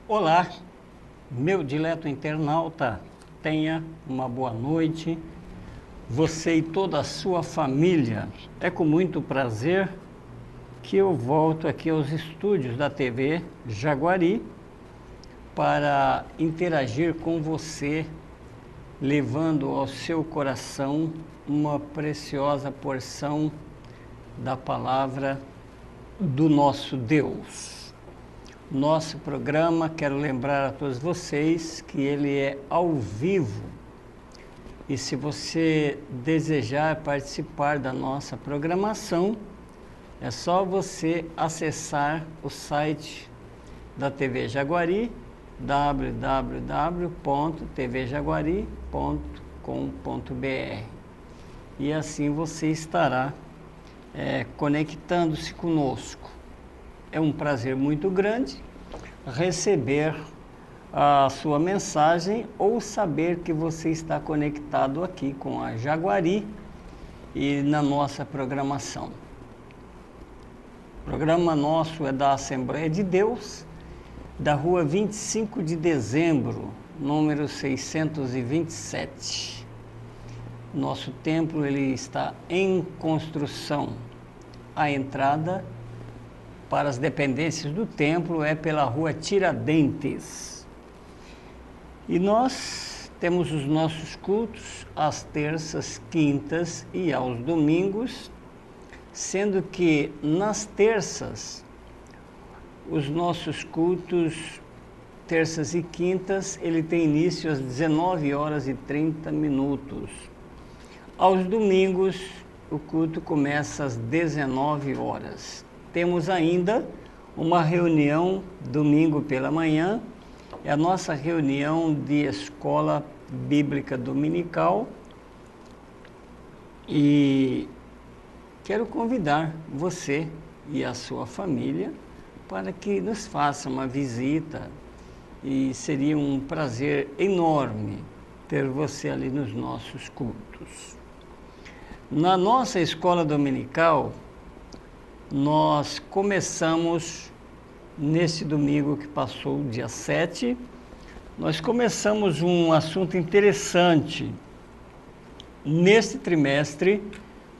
Olá, meu dileto internauta, tenha uma boa noite. Você e toda a sua família. É com muito prazer que eu volto aqui aos estúdios da TV Jaguari para interagir com você, levando ao seu coração uma preciosa porção da palavra do nosso Deus. Nosso programa, quero lembrar a todos vocês que ele é ao vivo. E se você desejar participar da nossa programação, é só você acessar o site da TV Jaguari, www.tvjaguari.com.br. E assim você estará conectando-se conosco. É um prazer muito grande receber a sua mensagem ou saber que você está conectado aqui com a Jaguari e na nossa programação. O programa nosso é da Assembleia de Deus, da rua 25 de dezembro, número 627. Nosso templo ele está em construção. A entrada para as dependências do templo é pela rua Tiradentes. E nós temos os nossos cultos às terças, quintas e aos domingos, sendo que nas terças, os nossos cultos, terças e quintas, ele tem início às 19h30. Aos domingos, o culto começa às 19h. Temos ainda uma reunião domingo pela manhã, é a nossa reunião de escola bíblica dominical, e quero convidar você e a sua família para que nos faça uma visita, e seria um prazer enorme ter você ali nos nossos cultos. Na nossa escola dominical, nós começamos, nesse domingo que passou, dia 7, nós começamos um assunto interessante. Neste trimestre,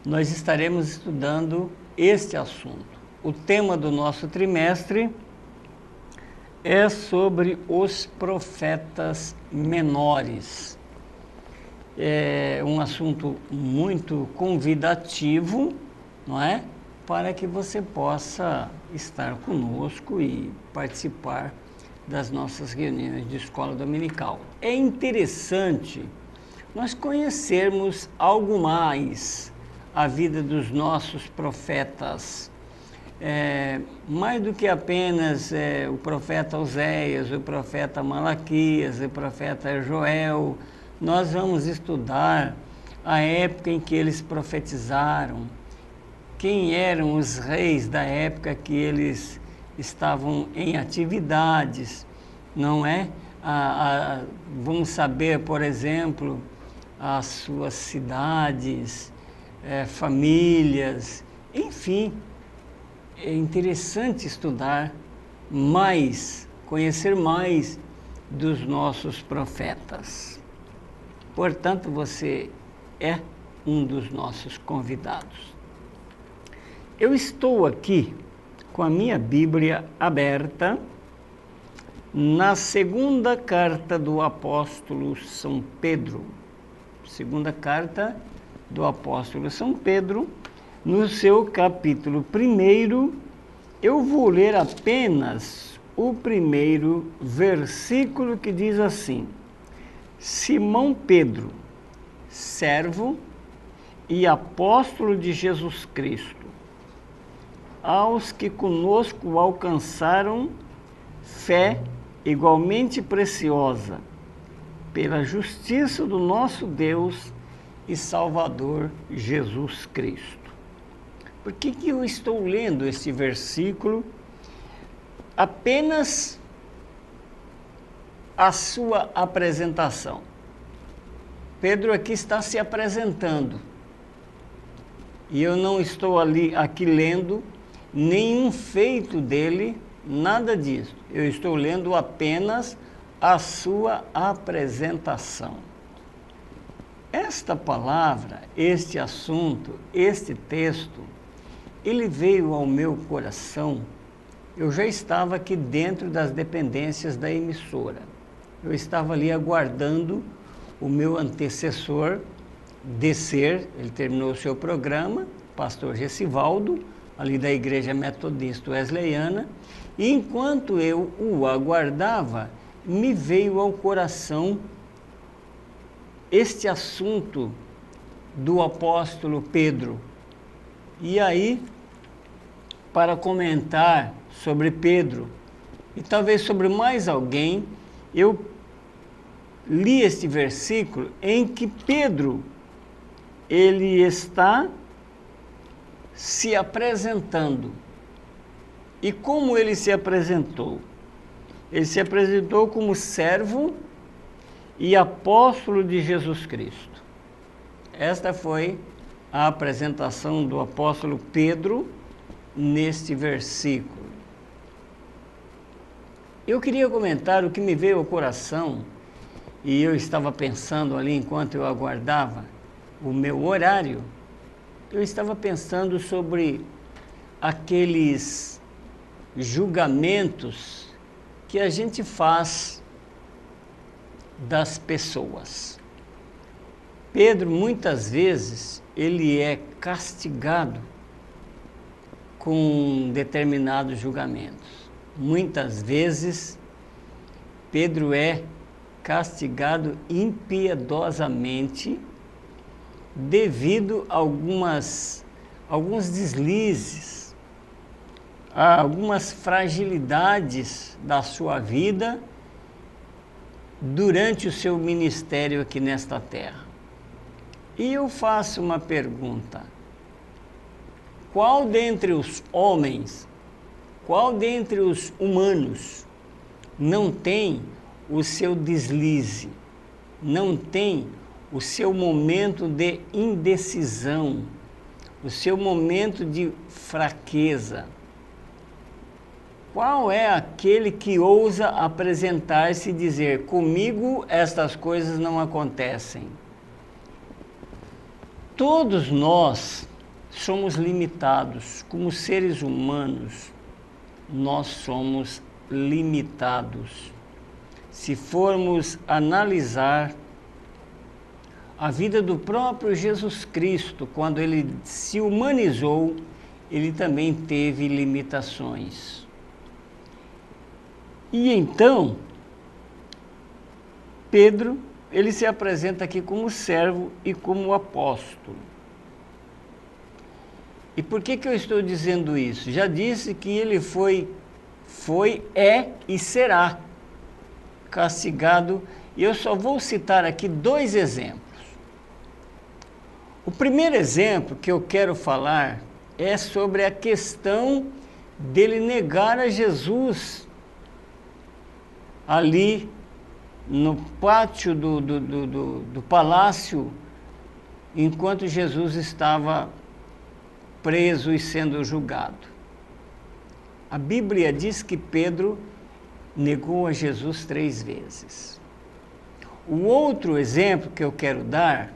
nós estaremos estudando este assunto. O tema do nosso trimestre é sobre os profetas menores. É um assunto muito convidativo, não é? Para que você possa estar conosco e participar das nossas reuniões de escola dominical. É interessante nós conhecermos algo mais a vida dos nossos profetas, mais do que apenas o profeta Oséias, o profeta Malaquias, o profeta Joel. Nós vamos estudar a época em que eles profetizaram, quem eram os reis da época que eles estavam em atividades, não é? Vamos saber, por exemplo, as suas cidades, famílias, enfim. É interessante estudar mais, conhecer mais dos nossos profetas. Portanto, você é um dos nossos convidados. Eu estou aqui com a minha Bíblia aberta na segunda carta do apóstolo São Pedro. Segunda carta do apóstolo São Pedro, no seu capítulo 1, eu vou ler apenas o primeiro versículo que diz assim: Simão Pedro, servo e apóstolo de Jesus Cristo, aos que conosco alcançaram fé igualmente preciosa, pela justiça do nosso Deus e Salvador Jesus Cristo. Por que eu estou lendo este versículo? Apenas a sua apresentação. Pedro aqui está se apresentando, e eu não estou aqui lendo nenhum feito dele nada disso. Eu estou lendo apenas a sua apresentação. Esta palavra, este assunto, este texto, ele veio ao meu coração. Eu já estava aqui dentro das dependências da emissora. Eu estava ali aguardando o meu antecessor descer. Ele terminou o seu programa, pastor Gessivaldo, ali da Igreja Metodista Wesleyana. E enquanto eu o aguardava, me veio ao coração este assunto do apóstolo Pedro. E aí, para comentar sobre Pedro, e talvez sobre mais alguém, eu li este versículo em que Pedro, ele está se apresentando. E como ele se apresentou? Ele se apresentou como servo e apóstolo de Jesus Cristo. Esta foi a apresentação do apóstolo Pedro neste versículo. Eu queria comentar o que me veio ao coração, e eu estava pensando ali enquanto eu aguardava o meu horário, eu estava pensando sobre aqueles julgamentos que a gente faz das pessoas. Pedro, muitas vezes, ele é castigado com determinados julgamentos. Muitas vezes, Pedro é castigado impiedosamente devido a alguns deslizes, a algumas fragilidades da sua vida durante o seu ministério aqui nesta terra. E eu faço uma pergunta: qual dentre os homens, qual dentre os humanos não tem o seu deslize, não tem o seu momento de indecisão, o seu momento de fraqueza? Qual é aquele que ousa apresentar-se e dizer: comigo estas coisas não acontecem? Todos nós somos limitados, como seres humanos, nós somos limitados. Se formos analisar a vida do próprio Jesus Cristo, quando ele se humanizou, ele também teve limitações. E então, Pedro, ele se apresenta aqui como servo e como apóstolo. E por que eu estou dizendo isso? Já disse que ele foi, é e será castigado. E eu só vou citar aqui 2 exemplos. O primeiro exemplo que eu quero falar é sobre a questão dele negar a Jesus ali no pátio do palácio, enquanto Jesus estava preso e sendo julgado. A Bíblia diz que Pedro negou a Jesus 3 vezes. O outro exemplo que eu quero dar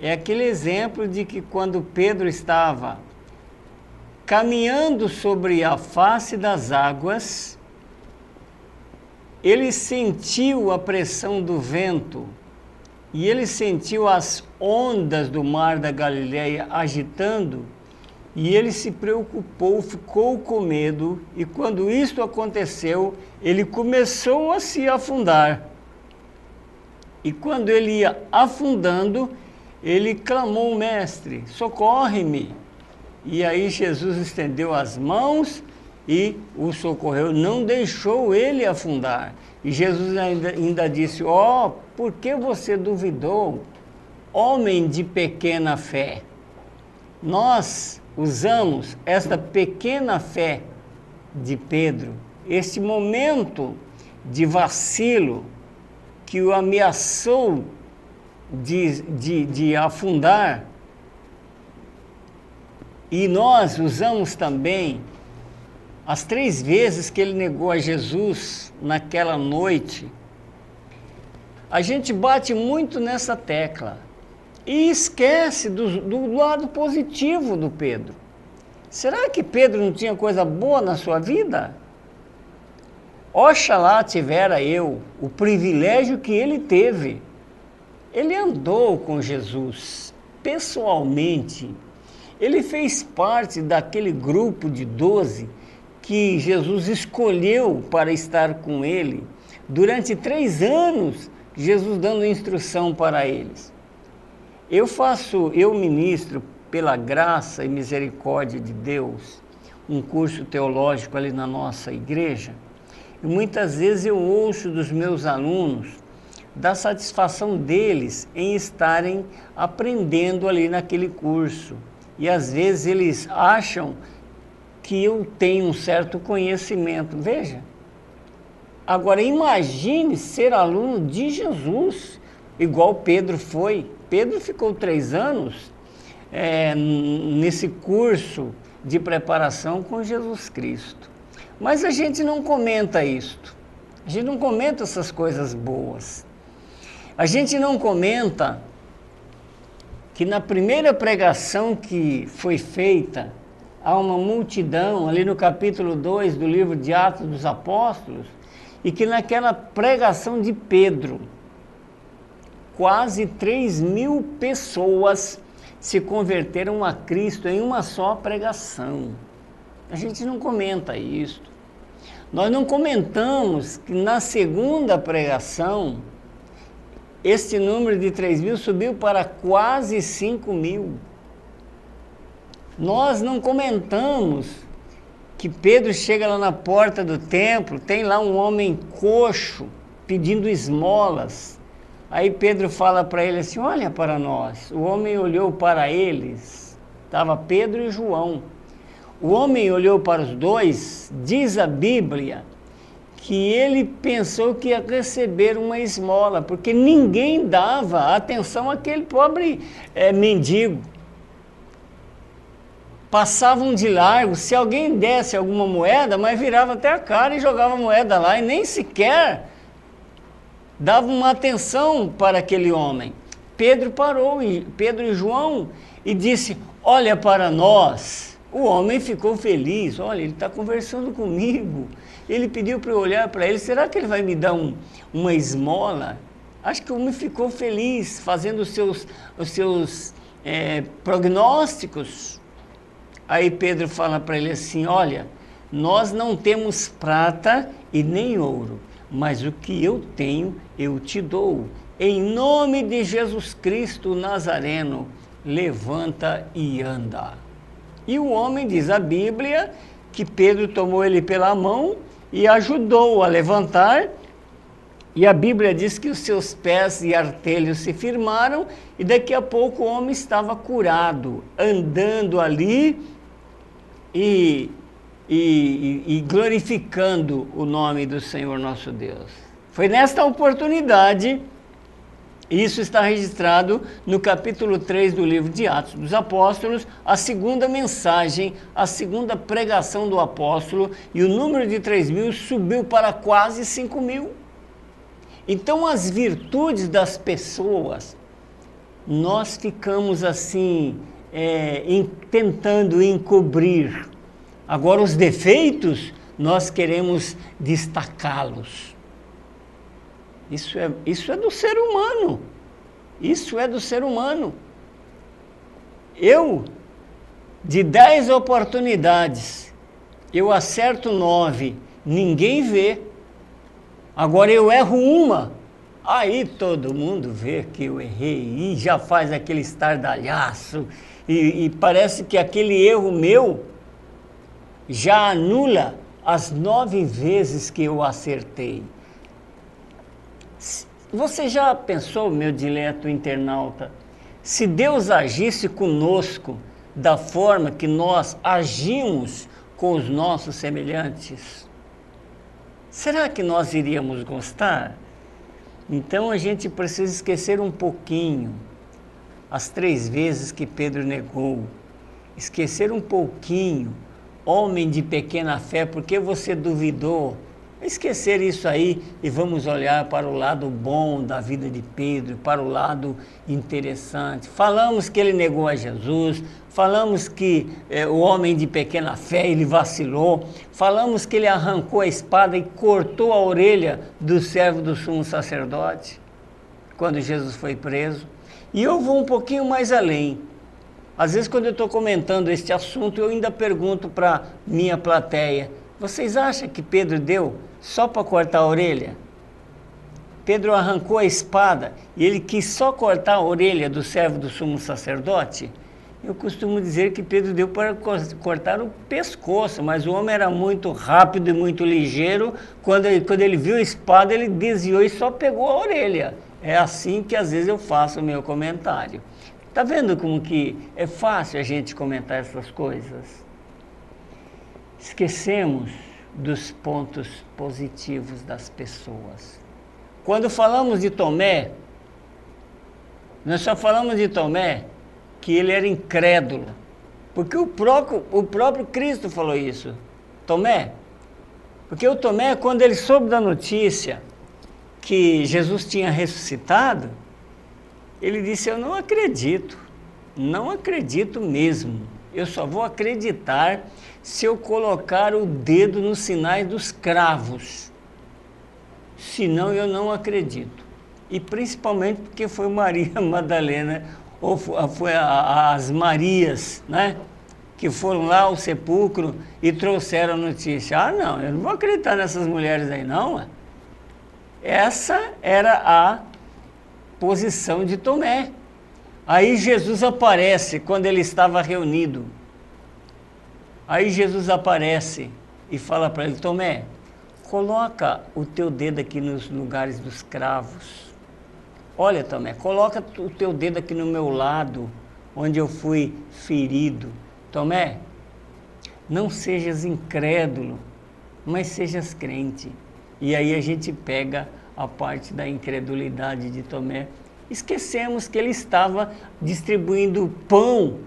é aquele exemplo de que quando Pedro estava caminhando sobre a face das águas, ele sentiu a pressão do vento e ele sentiu as ondas do mar da Galileia agitando, e ele se preocupou, ficou com medo, e quando isto aconteceu, ele começou a se afundar. E quando ele ia afundando, ele clamou: mestre, socorre-me. E aí Jesus estendeu as mãos e o socorreu, não deixou ele afundar. E Jesus ainda disse: ó, por que você duvidou, homem de pequena fé? Nós usamos esta pequena fé de Pedro, este momento de vacilo que o ameaçou de afundar, e nós usamos também as 3 vezes que ele negou a Jesus naquela noite, a gente bate muito nessa tecla e esquece do lado positivo do Pedro. Será que Pedro não tinha coisa boa na sua vida? Oxalá tivera eu o privilégio que ele teve. Ele andou com Jesus pessoalmente. Ele fez parte daquele grupo de 12 que Jesus escolheu para estar com ele durante 3 anos, Jesus dando instrução para eles. Eu ministro pela graça e misericórdia de Deus um curso teológico ali na nossa igreja, e muitas vezes eu ouço dos meus alunos da satisfação deles em estarem aprendendo ali naquele curso. E às vezes eles acham que eu tenho um certo conhecimento. Veja, agora imagine ser aluno de Jesus, igual Pedro foi. Pedro ficou 3 anos nesse curso de preparação com Jesus Cristo. Mas a gente não comenta isto. A gente não comenta essas coisas boas. A gente não comenta que na primeira pregação que foi feita a uma multidão, ali no capítulo 2 do livro de Atos dos Apóstolos, e que naquela pregação de Pedro, quase 3.000 pessoas se converteram a Cristo em uma só pregação. A gente não comenta isso. Nós não comentamos que na segunda pregação, este número de 3.000 subiu para quase 5.000. Nós não comentamos que Pedro chega lá na porta do templo, tem lá um homem coxo pedindo esmolas. Aí Pedro fala para ele assim: olha para nós. O homem olhou para eles, estava Pedro e João. O homem olhou para os dois, diz a Bíblia, que ele pensou que ia receber uma esmola, porque ninguém dava atenção àquele pobre mendigo. Passavam de largo, se alguém desse alguma moeda, mas virava até a cara e jogava a moeda lá, e nem sequer dava uma atenção para aquele homem. Pedro parou, Pedro e João, e disse: olha para nós. O homem ficou feliz: olha, ele está conversando comigo. Ele pediu para eu olhar para ele, será que ele vai me dar uma esmola? Acho que o homem ficou feliz, fazendo os seus prognósticos. Aí Pedro fala para ele assim: olha, nós não temos prata e nem ouro, mas o que eu tenho eu te dou. Em nome de Jesus Cristo Nazareno, levanta e anda. E o homem, diz a Bíblia, que Pedro tomou ele pela mão e ajudou a levantar, e a Bíblia diz que os seus pés e artelhos se firmaram, e daqui a pouco o homem estava curado, andando ali e glorificando o nome do Senhor nosso Deus. Foi nesta oportunidade, isso está registrado no capítulo 3 do livro de Atos dos Apóstolos, a segunda mensagem, a segunda pregação do apóstolo, e o número de 3.000 subiu para quase 5.000. Então, as virtudes das pessoas, nós ficamos assim, tentando encobrir. Agora, os defeitos, nós queremos destacá-los. Isso é do ser humano. Isso é do ser humano. Eu, de 10 oportunidades, eu acerto 9, ninguém vê. Agora eu erro uma, aí todo mundo vê que eu errei e já faz aquele estardalhaço e parece que aquele erro meu já anula as 9 vezes que eu acertei. Você já pensou, meu dileto internauta, se Deus agisse conosco da forma que nós agimos com os nossos semelhantes? Será que nós iríamos gostar? Então a gente precisa esquecer um pouquinho as 3 vezes que Pedro negou, esquecer um pouquinho homem de pequena fé, por que você duvidou? Esquecer isso aí e vamos olhar para o lado bom da vida de Pedro, para o lado interessante. Falamos que ele negou a Jesus, falamos que o homem de pequena fé, ele vacilou, falamos que ele arrancou a espada e cortou a orelha do servo do sumo sacerdote, quando Jesus foi preso. E eu vou um pouquinho mais além. Às vezes, quando eu estou comentando este assunto, eu ainda pergunto para minha plateia, vocês acham que Pedro deu só para cortar a orelha? Pedro arrancou a espada e ele quis só cortar a orelha do servo do sumo sacerdote? Eu costumo dizer que Pedro deu para cortar o pescoço, mas o homem era muito rápido e muito ligeiro. Quando ele viu a espada, ele desviou e só pegou a orelha. É assim que às vezes eu faço o meu comentário. Está vendo como que é fácil a gente comentar essas coisas? Esquecemos dos pontos positivos das pessoas. Quando falamos de Tomé, nós só falamos de Tomé que ele era incrédulo, porque o próprio Cristo falou isso. Tomé, porque o Tomé, quando ele soube da notícia que Jesus tinha ressuscitado, ele disse, eu não acredito mesmo, eu só vou acreditar se eu colocar o dedo nos sinais dos cravos, senão eu não acredito. E principalmente porque foi Maria Madalena, ou foi as Marias, né, que foram lá ao sepulcro e trouxeram a notícia. Ah, não, eu não vou acreditar nessas mulheres aí, não. Essa era a posição de Tomé. Aí Jesus aparece quando ele estava reunido. Aí Jesus aparece e fala para ele, Tomé, coloca o teu dedo aqui nos lugares dos cravos. Olha, Tomé, coloca o teu dedo aqui no meu lado, onde eu fui ferido. Tomé, não sejas incrédulo, mas sejas crente. E aí a gente pega a parte da incredulidade de Tomé. Esquecemos que ele estava distribuindo pão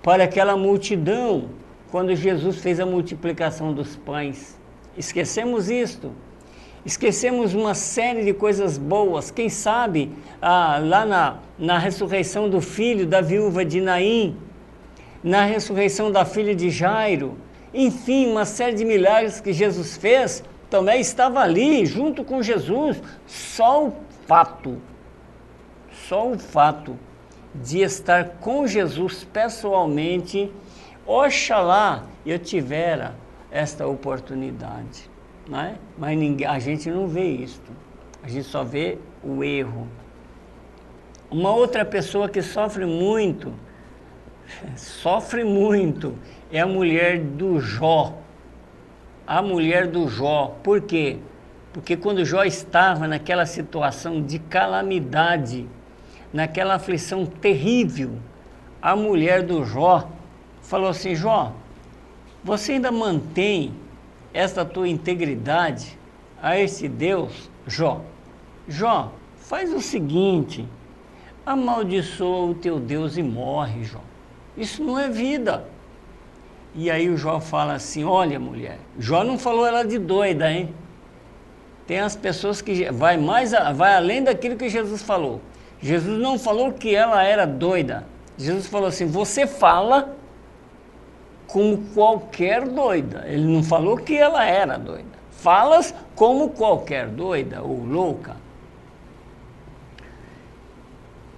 para aquela multidão, quando Jesus fez a multiplicação dos pães. Esquecemos isto. Esquecemos uma série de coisas boas. Quem sabe, lá na ressurreição do filho da viúva de Naim, na ressurreição da filha de Jairo, enfim, uma série de milagres que Jesus fez, Tomé estava ali, junto com Jesus. Só o fato de estar com Jesus pessoalmente, oxalá eu tivera esta oportunidade, né? Mas a gente não vê isto, a gente só vê o erro. Uma outra pessoa que sofre muito, é a mulher do Jó. A mulher do Jó, por quê? Porque quando Jó estava naquela situação de calamidade, naquela aflição terrível, a mulher do Jó falou assim, Jó, você ainda mantém esta tua integridade a esse Deus? Jó, faz o seguinte, amaldiçoa o teu Deus e morre, Jó. Isso não é vida. E aí o Jó fala assim, olha mulher, Jó não falou ela de doida, hein? Tem as pessoas que vai além daquilo que Jesus falou. Jesus não falou que ela era doida. Jesus falou assim, você fala como qualquer doida. Ele não falou que ela era doida. Falas como qualquer doida ou louca.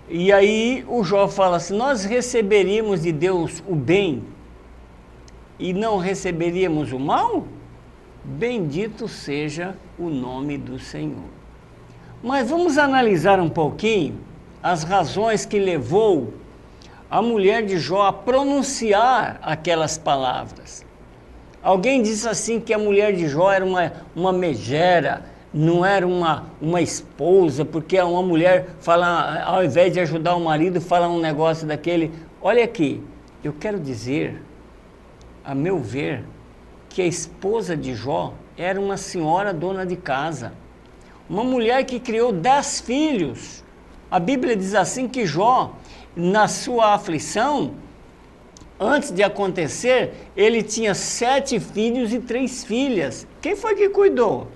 E aí o Jó fala assim, nós receberíamos de Deus o bem e não receberíamos o mal? Bendito seja o nome do Senhor. Mas vamos analisar um pouquinho as razões que levou a mulher de Jó a pronunciar aquelas palavras. Alguém disse assim que a mulher de Jó era uma megera, não era uma esposa, porque uma mulher fala, ao invés de ajudar o marido, fala um negócio daquele. Olha aqui, eu quero dizer, a meu ver, que a esposa de Jó era uma senhora dona de casa, uma mulher que criou 10 filhos. A Bíblia diz assim que Jó, na sua aflição, antes de acontecer, ele tinha 7 filhos e 3 filhas. Quem foi que cuidou?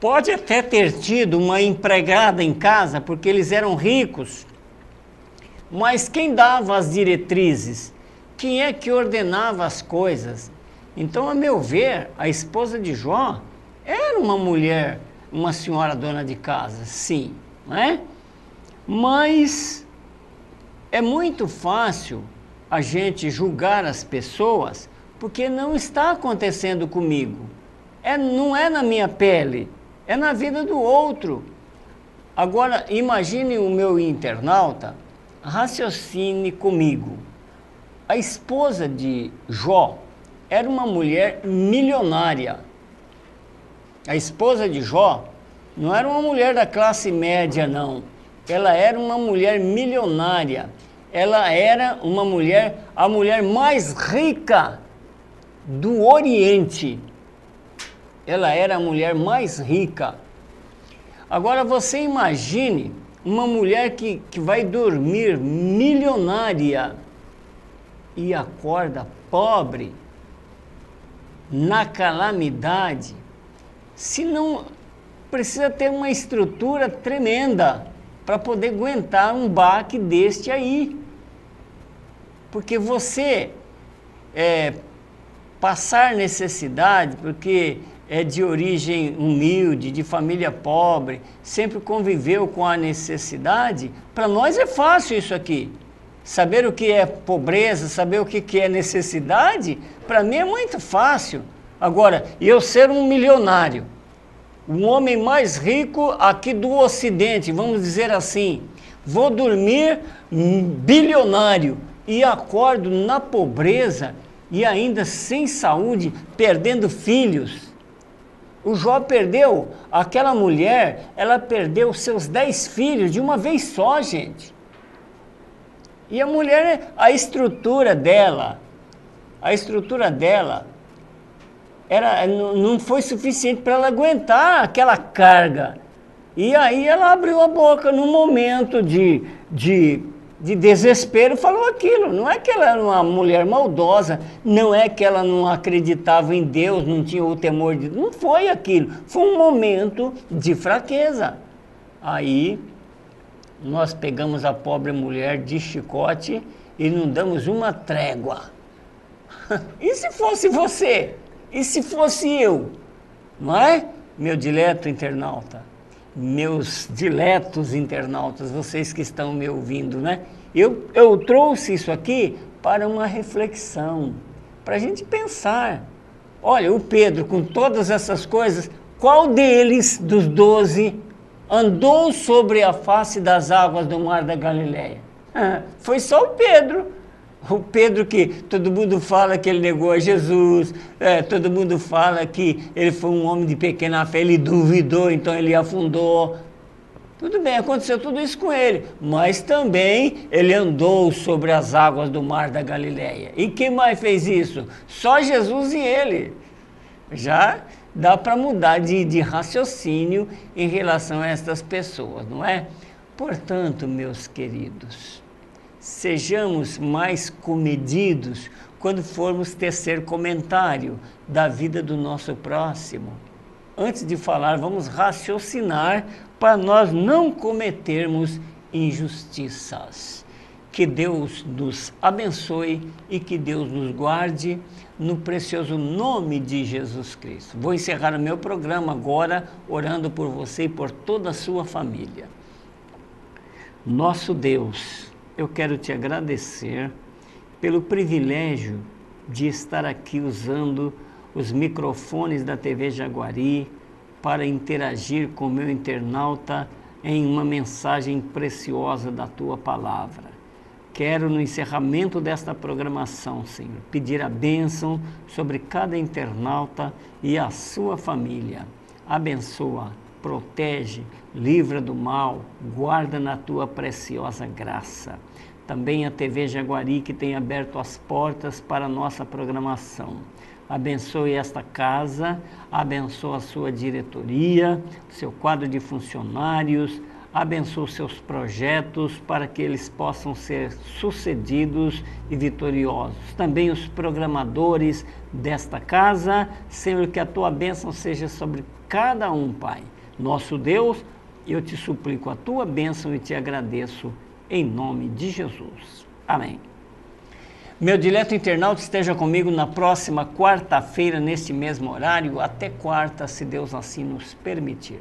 Pode até ter tido uma empregada em casa, porque eles eram ricos, mas quem dava as diretrizes? Quem é que ordenava as coisas? Então, a meu ver, a esposa de Jó era uma mulher, uma senhora dona de casa, sim, não é? Mas é muito fácil a gente julgar as pessoas porque não está acontecendo comigo. Não é na minha pele, é na vida do outro. Agora, imagine o meu internauta, raciocine comigo. A esposa de Jó era uma mulher milionária. A esposa de Jó não era uma mulher da classe média, não. Ela era uma mulher milionária. Ela era uma mulher, a mulher mais rica do Oriente. Ela era a mulher mais rica. Agora você imagine uma mulher que vai dormir milionária e acorda pobre, na calamidade. Se não, precisa ter uma estrutura tremenda para poder aguentar um baque deste aí. Porque você passar necessidade, porque é de origem humilde, de família pobre, sempre conviveu com a necessidade, para nós é fácil isso aqui. Saber o que é pobreza, saber o que é necessidade, para mim é muito fácil. Agora, eu ser um milionário, o homem mais rico aqui do Ocidente, vamos dizer assim, vou dormir bilionário e acordo na pobreza e ainda sem saúde, perdendo filhos. O Jó perdeu, aquela mulher, ela perdeu seus 10 filhos de uma vez só, gente. E a mulher, a estrutura dela não foi suficiente para ela aguentar aquela carga. E aí ela abriu a boca num momento de desespero e falou aquilo. Não é que ela era uma mulher maldosa, não é que ela não acreditava em Deus, não tinha o temor de Deus. Não foi aquilo, foi um momento de fraqueza. Aí nós pegamos a pobre mulher de chicote e não damos uma trégua. E se fosse você? E se fosse eu? Não é? Meu dileto internauta, meus diletos internautas, vocês que estão me ouvindo, né? Eu trouxe isso aqui para uma reflexão, para a gente pensar. Olha, o Pedro, com todas essas coisas, qual deles, dos 12, andou sobre a face das águas do mar da Galileia? Foi só o Pedro. O Pedro que todo mundo fala que ele negou a Jesus, todo mundo fala que ele foi um homem de pequena fé, ele duvidou, então ele afundou. Tudo bem, aconteceu tudo isso com ele, mas também ele andou sobre as águas do mar da Galileia. E quem mais fez isso? Só Jesus e ele. Já dá para mudar de raciocínio em relação a estas pessoas, não é? Portanto, meus queridos, sejamos mais comedidos quando formos tecer comentário da vida do nosso próximo. Antes de falar, vamos raciocinar para nós não cometermos injustiças. Que Deus nos abençoe e que Deus nos guarde no precioso nome de Jesus Cristo. Vou encerrar o meu programa agora orando por você e por toda a sua família. Nosso Deus, eu quero te agradecer pelo privilégio de estar aqui usando os microfones da TV Jaguari para interagir com o meu internauta em uma mensagem preciosa da tua palavra. Quero, no encerramento desta programação, Senhor, pedir a bênção sobre cada internauta e a sua família. Abençoa, protege, livra do mal, guarda na tua preciosa graça. Também a TV Jaguari, que tem aberto as portas para a nossa programação. Abençoe esta casa, abençoe a sua diretoria, seu quadro de funcionários, abençoa os seus projetos para que eles possam ser sucedidos e vitoriosos. Também os programadores desta casa, Senhor, que a tua bênção seja sobre cada um, Pai. Nosso Deus, eu te suplico a tua bênção e te agradeço em nome de Jesus. Amém. Meu dileto internauta, esteja comigo na próxima quarta-feira, neste mesmo horário, até quarta, se Deus assim nos permitir.